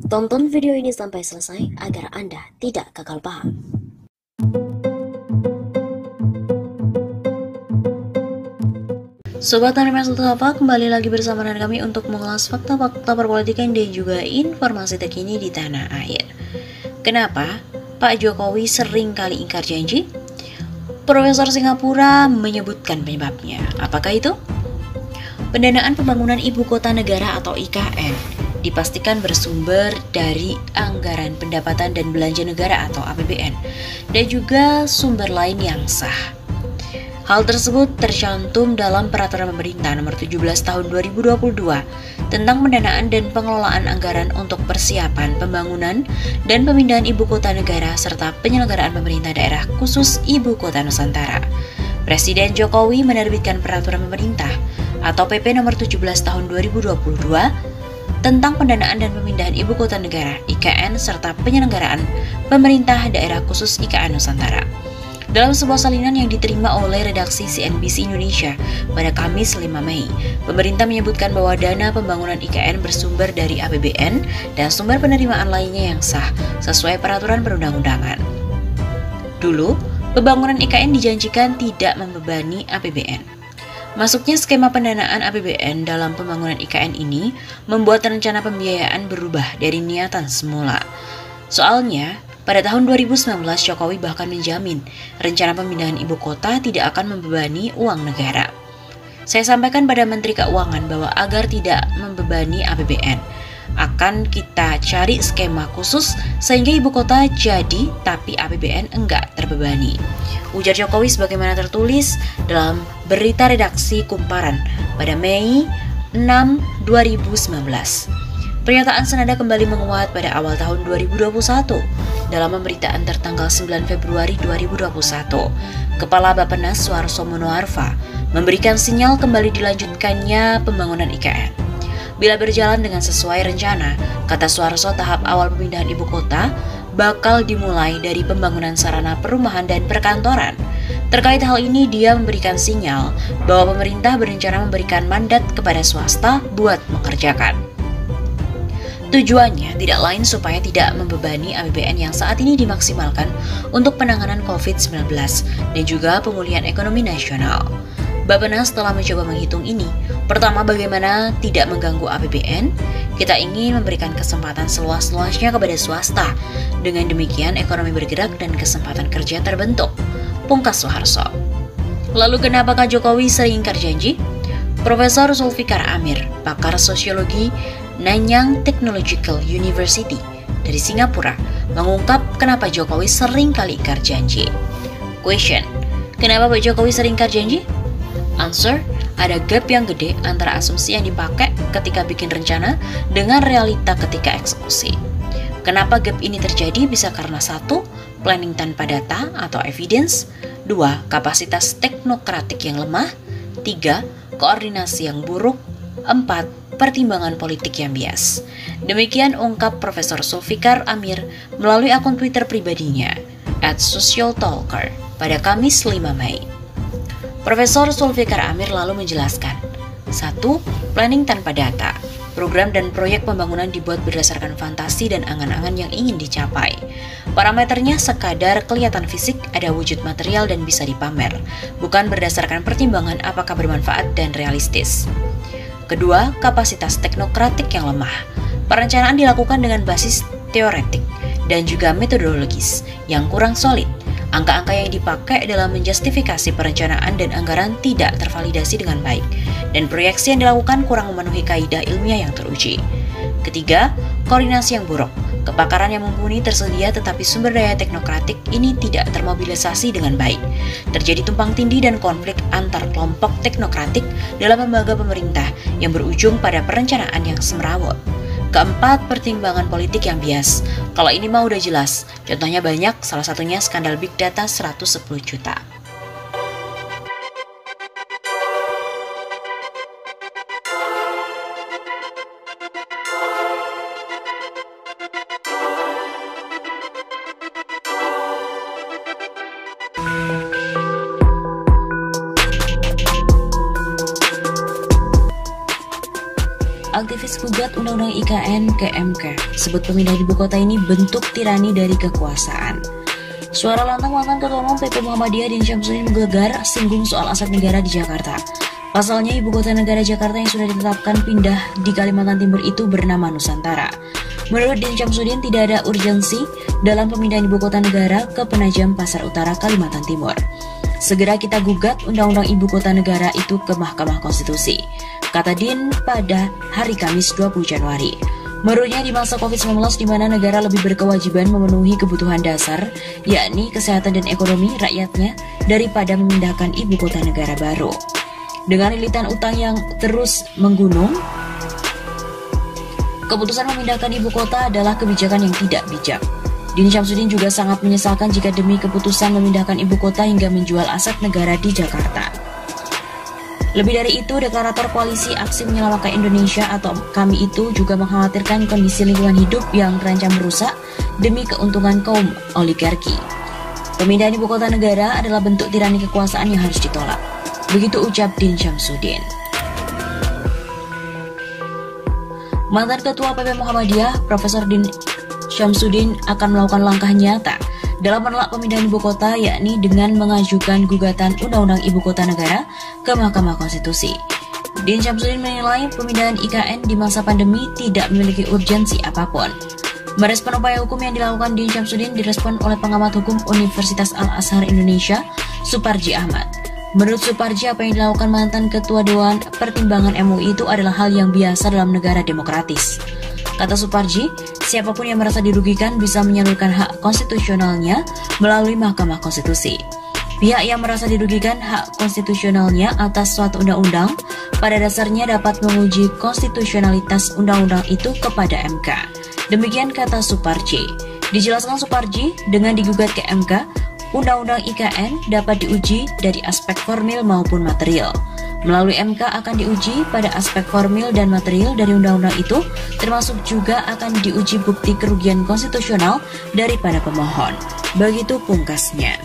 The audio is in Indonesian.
Tonton video ini sampai selesai agar Anda tidak gagal paham. Sobat Animasi apa, kembali lagi bersama dengan kami untuk mengulas fakta-fakta perpolitikan dan juga informasi terkini di tanah air. Kenapa Pak Jokowi sering kali ingkar janji? Profesor Singapura menyebutkan penyebabnya. Apakah itu? Pendanaan pembangunan ibu kota negara atau IKN dipastikan bersumber dari anggaran pendapatan dan belanja negara atau APBN dan juga sumber lain yang sah. Hal tersebut tercantum dalam Peraturan Pemerintah Nomor 17 Tahun 2022 tentang pendanaan dan pengelolaan anggaran untuk persiapan pembangunan dan pemindahan ibu kota negara serta penyelenggaraan pemerintah daerah khusus ibu kota Nusantara. Presiden Jokowi menerbitkan Peraturan Pemerintah atau PP Nomor 17 Tahun 2022 tentang pendanaan dan pemindahan ibu kota negara (IKN) serta penyelenggaraan pemerintah daerah khusus IKN Nusantara. Dalam sebuah salinan yang diterima oleh redaksi CNBC Indonesia pada Kamis 5 Mei, pemerintah menyebutkan bahwa dana pembangunan IKN bersumber dari APBN dan sumber penerimaan lainnya yang sah sesuai peraturan perundang-undangan. Dulu, pembangunan IKN dijanjikan tidak membebani APBN. Masuknya skema pendanaan APBN dalam pembangunan IKN ini membuat rencana pembiayaan berubah dari niatan semula. Soalnya, pada tahun 2019 Jokowi bahkan menjamin rencana pemindahan ibu kota tidak akan membebani uang negara. Saya sampaikan pada Menteri Keuangan bahwa agar tidak membebani APBN, akan kita cari skema khusus sehingga ibu kota jadi tapi APBN enggak terbebani. Ujar Jokowi sebagaimana tertulis dalam berita redaksi Kumparan pada Mei 6, 2019. Pernyataan senada kembali menguat pada awal tahun 2021 dalam pemberitaan tertanggal 9 Februari 2021. Kepala Bappenas Suharso Monoarfa memberikan sinyal kembali dilanjutkannya pembangunan IKN. Bila berjalan dengan sesuai rencana, kata Suharso, tahap awal pemindahan ibu kota bakal dimulai dari pembangunan sarana perumahan dan perkantoran. Terkait hal ini, dia memberikan sinyal bahwa pemerintah berencana memberikan mandat kepada swasta buat mengerjakan. Tujuannya tidak lain supaya tidak membebani APBN yang saat ini dimaksimalkan untuk penanganan COVID-19 dan juga pemulihan ekonomi nasional. Bappenas telah mencoba menghitung ini. Pertama, bagaimana tidak mengganggu APBN? Kita ingin memberikan kesempatan seluas-luasnya kepada swasta. Dengan demikian, ekonomi bergerak dan kesempatan kerja terbentuk, pungkas Suharso. Lalu kenapakah Jokowi sering ingkar janji? Profesor Zulfikar Amir, pakar sosiologi Nanyang Technological University dari Singapura, mengungkap kenapa Jokowi sering kali ingkar janji. Question: kenapa Pak Jokowi sering ingkar janji? Answer: ada gap yang gede antara asumsi yang dipakai ketika bikin rencana dengan realita ketika eksekusi. Kenapa gap ini terjadi? Bisa karena 1. Planning tanpa data atau evidence, 2. Kapasitas teknokratik yang lemah, 3. Koordinasi yang buruk, 4. Pertimbangan politik yang bias. Demikian ungkap Profesor Zulfikar Amir melalui akun Twitter pribadinya @socialtalker pada Kamis 5 Mei. Profesor Zulfikar Amir lalu menjelaskan, 1. Planning tanpa data. Program dan proyek pembangunan dibuat berdasarkan fantasi dan angan-angan yang ingin dicapai. Parameternya sekadar kelihatan fisik, ada wujud material dan bisa dipamer, bukan berdasarkan pertimbangan apakah bermanfaat dan realistis. Kedua, kapasitas teknokratik yang lemah. Perencanaan dilakukan dengan basis teoretik dan juga metodologis yang kurang solid. Angka-angka yang dipakai dalam menjustifikasi perencanaan dan anggaran tidak tervalidasi dengan baik, dan proyeksi yang dilakukan kurang memenuhi kaidah ilmiah yang teruji. Ketiga, koordinasi yang buruk. Kepakaran yang mumpuni tersedia tetapi sumber daya teknokratik ini tidak termobilisasi dengan baik. Terjadi tumpang tindih dan konflik antar kelompok teknokratik dalam lembaga pemerintah yang berujung pada perencanaan yang semrawut. Keempat, pertimbangan politik yang bias. Kalau ini mah udah jelas, contohnya banyak, salah satunya skandal Big Data 110 juta. aktivis gugat Undang-Undang IKN ke MK, sebut pemindahan ibu kota ini bentuk tirani dari kekuasaan. Suara lantang mantan Ketua Umum PP Muhammadiyah Din Syamsuddin menggelegar singgung soal aset negara di Jakarta. Pasalnya, ibu kota negara Jakarta yang sudah ditetapkan pindah di Kalimantan Timur itu bernama Nusantara. Menurut Din Syamsuddin, tidak ada urgensi dalam pemindahan ibu kota negara ke Penajam Pasar Utara, Kalimantan Timur. Segera kita gugat Undang-Undang Ibu Kota Negara itu ke Mahkamah Konstitusi, kata Din pada hari Kamis 20 Januari. Menurutnya, di masa COVID-19 di mana negara lebih berkewajiban memenuhi kebutuhan dasar, yakni kesehatan dan ekonomi rakyatnya, daripada memindahkan ibu kota negara baru. Dengan lilitan utang yang terus menggunung, keputusan memindahkan ibu kota adalah kebijakan yang tidak bijak. Din Syamsuddin juga sangat menyesalkan jika demi keputusan memindahkan ibu kota hingga menjual aset negara di Jakarta. Lebih dari itu, deklarator Koalisi Aksi Menyelamatkan Indonesia atau KAMI itu juga mengkhawatirkan kondisi lingkungan hidup yang terancam merusak demi keuntungan kaum oligarki. Pemindahan ibu kota negara adalah bentuk tirani kekuasaan yang harus ditolak. Begitu ucap Din Syamsuddin. Mantan Ketua PP Muhammadiyah, Profesor Din Syamsuddin akan melakukan langkah nyata dalam menolak pemindahan ibu kota, yakni dengan mengajukan gugatan Undang-Undang Ibu Kota Negara ke Mahkamah Konstitusi. Din Syamsuddin menilai pemindahan IKN di masa pandemi tidak memiliki urgensi apapun. Merespon upaya hukum yang dilakukan Din Syamsuddin direspon oleh pengamat hukum Universitas Al-Azhar Indonesia, Suparji Ahmad. Menurut Suparji, apa yang dilakukan mantan Ketua Dewan Pertimbangan MUI itu adalah hal yang biasa dalam negara demokratis. Kata Suparji, siapapun yang merasa dirugikan bisa menyalurkan hak konstitusionalnya melalui Mahkamah Konstitusi. Pihak yang merasa dirugikan hak konstitusionalnya atas suatu undang-undang pada dasarnya dapat menguji konstitusionalitas undang-undang itu kepada MK. Demikian kata Suparji. Dijelaskan Suparji, dengan digugat ke MK, Undang-Undang IKN dapat diuji dari aspek formil maupun material. Melalui MK akan diuji pada aspek formil dan material dari undang-undang itu, termasuk juga akan diuji bukti kerugian konstitusional daripada pemohon. Begitu pungkasnya.